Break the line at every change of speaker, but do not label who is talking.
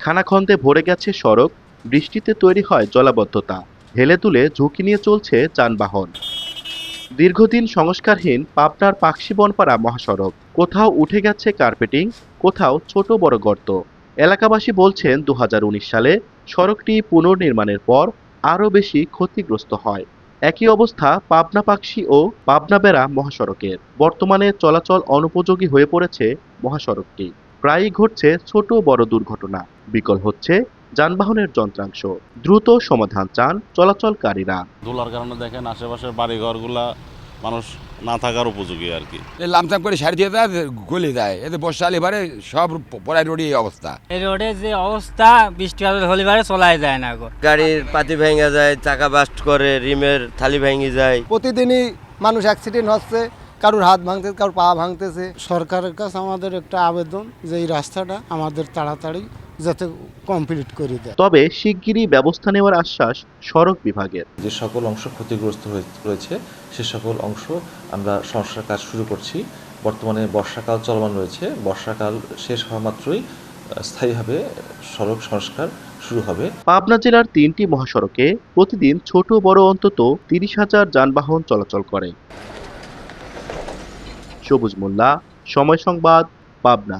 খানাখন্দে ভরে গেছে সড়ক, বৃষ্টিতে তৈরি হয় জলাবদ্ধতা, হেলে তুলে ঝুঁকি নিয়ে চলছে যানবাহন। দীর্ঘদিন সংস্কারহীন পাবনার পাকশী বনপাড়া মহাসড়ক, কোথাও উঠে গেছে কার্পেটিং, কোথাও ছোট বড় গর্ত। এলাকাবাসী বলছেন ২০১৯ সালে সড়কটি পুনর্নির্মাণের পর আরও বেশি ক্ষতিগ্রস্ত হয়। একই অবস্থা পাবনা পাকশী ও পাবনা বেড়া মহাসড়কের। বর্তমানে চলাচল অনুপযোগী হয়ে পড়েছে মহাসড়কটি। প্রায়ই ঘটছে ছোট বড় দুর্ঘটনা, বিকল হচ্ছে যানবাহনের যন্ত্রাংশ। দ্রুত সমাধান চান চলাচলকারীরা।
ধুলার কারণে দেখেন আশেপাশের বাড়িঘরগুলা মানুষ না থাকার উপযোগী আর কি।
লামসাম করে সারি দিয়ে দেয়, গলে যায়। এতে বর্ষা হলে এবারে সব পড়ায় রোডে এই অবস্থা।
এই রোডে যে অবস্থা, বৃষ্টি হলে এবারে চলাই যায় না গো।
গাড়ির পাতি ভেঙে যায়, চাকা বাস্ট করে, রিমের থালি ভেঙে যায়।
প্রতিদিনই মানুষ অ্যাক্সিডেন্ট হচ্ছে, কারোর হাত ভাঙতেছে, কারোর পা ভাঙতেছে।
সরকারের কাছে আমাদের একটা আবেদন যে এই রাস্তাটা আমাদের তাড়াতাড়ি যাতে কমপ্লিট করে দেয়।
তবে শিগগিরই ব্যবস্থা নেওয়ার আশ্বাস সড়ক বিভাগের।
যে সকল অংশ ক্ষতিগ্রস্ত রয়েছে সে সকল অংশ আমরা সংস্কার কাজ শুরু করছি। বর্তমানে বর্ষাকাল চলমান রয়েছে, বর্ষাকাল শেষ হওয়া মাত্রই স্থায়ীভাবে সড়ক সংস্কার শুরু হবে।
পাবনা জেলার ৩টি মহাসড়কে প্রতিদিন ছোট বড় অন্তত ৩০,০০০ যানবাহন চলাচল করে। সবুজ মোল্লা, সময় সংবাদ, পাবনা।